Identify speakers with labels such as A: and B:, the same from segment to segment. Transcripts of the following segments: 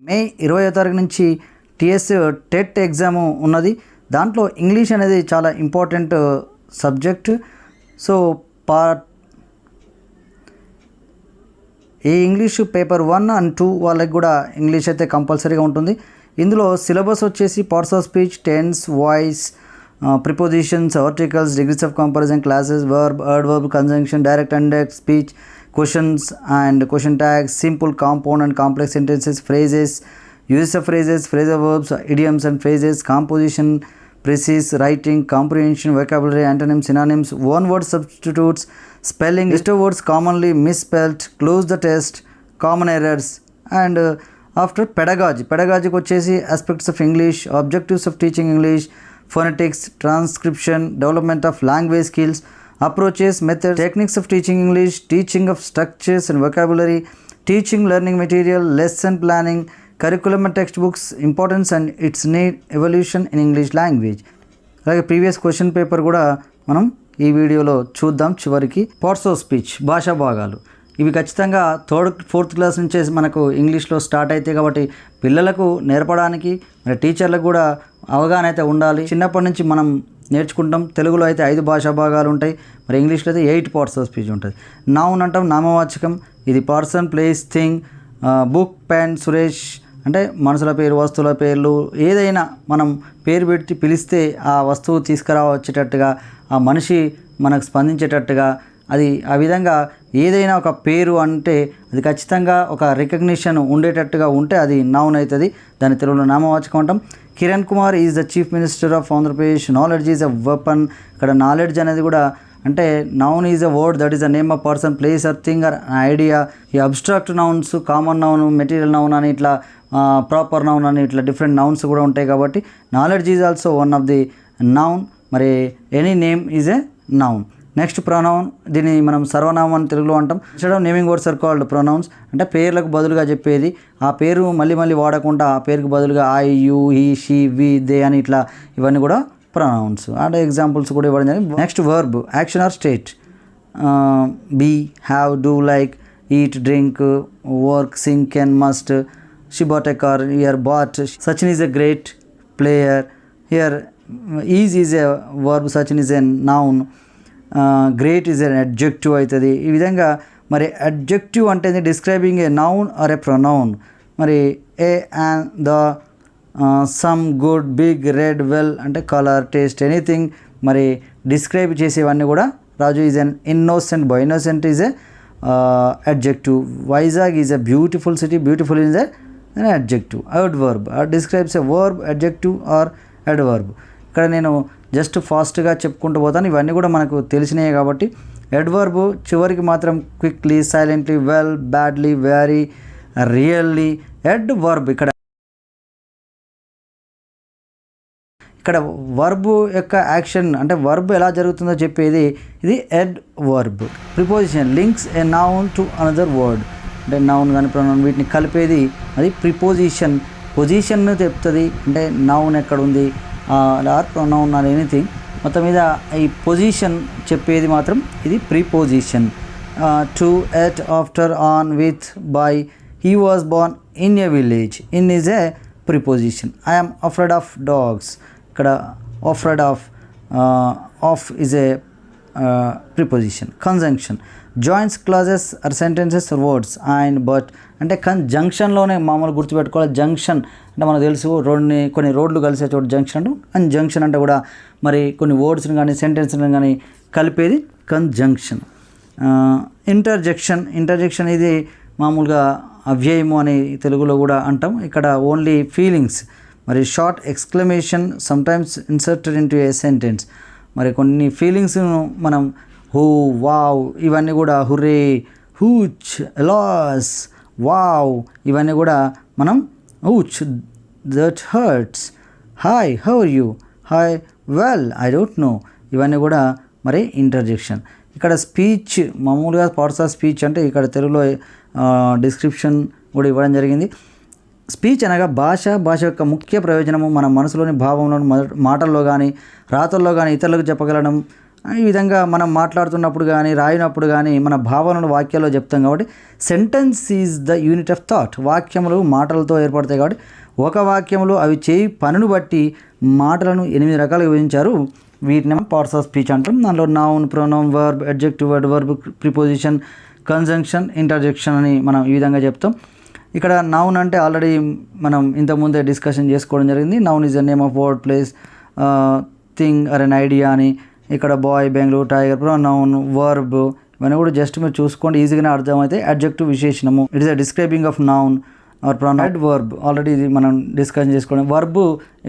A: మే 20వ తారీఖు నుంచి TS TET exam ఉన్నది. దాంట్లో ఇంగ్లీష్ అనేది చాలా ఇంపార్టెంట్ సబ్జెక్ట్. సో ఈ ఇంగ్లీష్ పేపర్ 1 and 2 వాళ్ళకి కూడా ఇంగ్లీష్ అయితే కంపల్సరీగా ఉంటుంది. ఇందులో సిలబస్ వచ్చేసి parts of speech, tense, voice, prepositions, articles, degrees of comparison, clauses, verb, adverb, conjunction, direct and indirect speech, questions and question tags, simple, compound and complex sentences, phrases, uses of phrases, phrasal verbs, idioms and phrases, composition, precise writing, comprehension, vocabulary, antonyms, synonyms, one word substitutes, spelling, list of words commonly misspelled, close the test, common errors, and after pedagogy వచ్చేసి aspects of English, objectives of teaching English, phonetics, transcription, development of language skills, approaches, methods, techniques of teaching English, teaching of structures and vocabulary, teaching learning material, lesson planning, curriculum and textbooks, importance and its need, evolution in English language. అలాగే previous question paper కూడా మనం ఈ వీడియోలో చూద్దాం. చివరికి parts of speech, భాషా భాగాలు, ఇవి ఖచ్చితంగా 3rd, 4th క్లాస్ నుంచే మనకు ఇంగ్లీష్లో స్టార్ట్ అవుతాయి. కాబట్టి పిల్లలకు నేర్పడానికి మరి టీచర్లకు కూడా అవగాహన అయితే ఉండాలి. చిన్నప్పటి నుంచి మనం నేర్చుకుంటాం. తెలుగులో అయితే 5 భాషా భాగాలు ఉంటాయి, మరి ఇంగ్లీష్లో అయితే 8 పార్ట్స్ ఆఫ్ స్పీచ్ ఉంటుంది. నౌన్ అంటాం, నామవాచకం, ఇది person, place, thing. Book, pen, Suresh అంటే మనుషుల పేరు, వస్తువుల పేర్లు, ఏదైనా మనం పేరు పెట్టి పిలిస్తే ఆ వస్తువు తీసుకురావచ్చేటట్టుగా, ఆ మనిషి మనకు స్పందించేటట్టుగా, అది ఆ విధంగా ఏదైనా ఒక పేరు అంటే అది ఖచ్చితంగా ఒక రికగ్నిషన్ ఉండేటట్టుగా ఉంటే అది నౌన్ అవుతుంది. దాని తెలుగులో నామవాచకం అంటాం. Kiran Kumar is the chief minister of Andhra Pradesh. Knowledge is a weapon. ఇక్కడ నాలెడ్జ్ అనేది కూడా అంటే noun is a word that is a name of person, place or thing or idea. ఈ abstract nouns, common noun, material noun అని ఇట్లా proper noun అని ఇట్లా different nouns కూడా ఉంటాయి. కాబట్టి knowledge is also one of the noun. మరి any name is a noun. Next pronoun, దీన్ని మనం సర్వనామం అని తెలుగులో అంటాం. Instead of naming words are called pronouns. అంటే పేర్లకు బదులుగా చెప్పేది, ఆ పేరు మళ్ళీ వాడకుండా ఆ పేరుకు బదులుగా I, you, he, she, we, they అని ఇట్లా ఇవన్నీ కూడా ప్రొనౌన్స్. అంటే ఎగ్జాంపుల్స్ కూడా ఇవ్వడం జరిగింది. Next verb, action or state. Be, have, do, like, eat, drink, work, sing, can, must. She bought a car, here bought. Sachin is a great player. Here is a verb, Sachin is a noun. Great is an adjective అవుతుంది. ఈ విధంగా మరి adjective అంటే describing a noun or a pronoun. మరి a, and, the, some, good, big, red, well అంటే colour, taste, anything మరి describe చేసేవన్నీ కూడా. Raju is an innocent boy. Innocent is a adjective. Vizag is a beautiful city. Beautiful is an adjective. Adverb describes a verb, adjective or adverb. ఇక్కడ నేను just ఫాస్ట్గా చెప్పుకుంటూ పోతాను. ఇవన్నీ కూడా మనకు తెలిసినాయి కాబట్టి అడ్వర్బ్ చివరికి మాత్రం quickly, silently, well, badly, very, really. Adverb ఇక్కడ వర్బ్ యొక్క యాక్షన్ అంటే వర్బ్ ఎలా జరుగుతుందో చెప్పేది ఇది adverb. Preposition links a noun to another word. అంటే నౌన్ కానీ ప్రొనౌన్ వీటిని కలిపేది అది ప్రిపోజిషన్. పొజిషన్ చెప్తుంది అంటే నౌన్ ఎక్కడ ఉంది ఆర్ ప్రొనౌన్ ఆర్ ఎనీథింగ్. మొత్తం మీద ఈ పొజిషన్ చెప్పేది మాత్రం ఇది preposition. To, at, after, on, with, by. He was born in a village. In is a preposition. I am afraid of dogs. ఇక్కడ afraid of is a preposition. Conjunction joints clauses or sentences or words. And, but అంటే జంక్షన్లోనే మామూలు గుర్తుపెట్టుకోవాలి. Junction అంటే మనకు తెలుసు కొన్ని రోడ్లు కలిసే చోటు జంక్షన్ అంటూ. అండ్ జంక్షన్ అంటే కూడా మరి కొన్ని వర్డ్స్ని కానీ సెంటెన్స్ని కానీ కలిపేది కంజంక్షన్. ఇంటర్జెక్షన్ ఇది మామూలుగా అవ్యయము అని తెలుగులో కూడా అంటాం. ఇక్కడ ఓన్లీ ఫీలింగ్స్. మరి short exclamation sometimes inserted into a sentence. మరి కొన్ని ఫీలింగ్స్ను మనం హూ, వావ్ ఇవన్నీ కూడా, హుర్రే, హూచ్, లాస్, వావ్ ఇవన్నీ కూడా మనం ouch, that hurts, hi, how are you, hi, well, I don't know ఇవన్నీ కూడా మరి ఇంటర్జెక్షన్. ఇక్కడ స్పీచ్ మామూలుగా పార్ట్స్ ఆఫ్ స్పీచ్ అంటే ఇక్కడ తెలుగులో డిస్క్రిప్షన్ కూడా ఇవ్వడం జరిగింది. స్పీచ్ అనగా భాష యొక్క ముఖ్య ప్రయోజనము మన మనసులోని భావంలోని మాటల్లో కానీ రాతల్లో కానీ ఇతరులకు చెప్పగలడం, ఈ విధంగా మనం మాట్లాడుతున్నప్పుడు కానీ రాయినప్పుడు కానీ మన భావనలు వాక్యాల్లో చెప్తాం కాబట్టి sentence is the unit of thought. వాక్యములు మాటలతో ఏర్పడతాయి కాబట్టి ఒక వాక్యంలో అవి చేయి పనును బట్టి మాటలను 8 రకాలుగా విభజించారు. వీటిని పార్ట్స్ ఆఫ్ స్పీచ్ అంటాం. దానిలో noun, pronoun, verb, adjective word, verb, preposition, conjunction, interjection అని మనం ఈ విధంగా చెప్తాం. ఇక్కడ నౌన్ అంటే ఆల్రెడీ మనం ఇంతకుముందే డిస్కషన్ చేసుకోవడం జరిగింది. Noun is the name of word, place, thing or an idea అని. ఇక్కడ boy, Bengaluru, tiger, pronoun, verb ఇవన్నీ కూడా జస్ట్ మీరు చూసుకోండి, ఈజీగానే అర్థమైతే. అడ్జెక్టివ్ విశేషణము, it is the describing of noun or pronoun. Verb already ఇది మనం డిస్కషన్ చేసుకోవడం. వర్బ్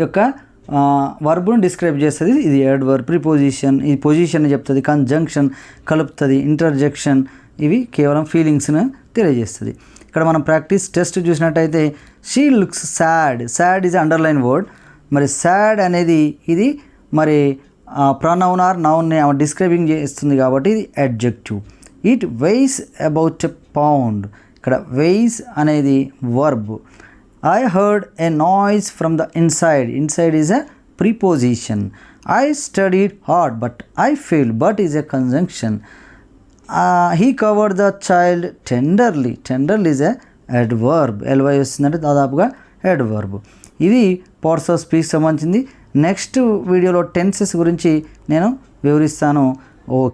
A: యొక్క వర్బ్ను డిస్క్రైబ్ చేస్తుంది, ఇది అడ్వర్బ్. ప్రిపోజిషన్ ఈ పొజిషన్ చెప్తుంది. కంజంక్షన్ కలుపుతుంది. ఇంటర్జెక్షన్ ఇవి కేవలం ఫీలింగ్స్ను తెలియజేస్తుంది. ఇక్కడ మనం ప్రాక్టీస్ టెస్ట్ చూసినట్టయితే she looks sad. Sad is underline word. మరి సాడ్ అనేది ఇది మరి ప్రొనౌన్ ఆర్ నౌన్ని డిస్క్రైబింగ్ చేస్తుంది కాబట్టి ఇది adjective. It weighs about a pound. ఇక్కడ వెయిస్ అనేది verb. I heard a noise from the inside. Inside is a preposition. I studied hard but I failed. But is a conjunction. He covered the child tenderly. Tenderly is a adverb. ly వస్తుందంటే దాదాపుగా adverb. ఇది parts of speech సంబంధించింది. Next వీడియోలో tenses గురించి నేను వివరిస్తాను. Okay.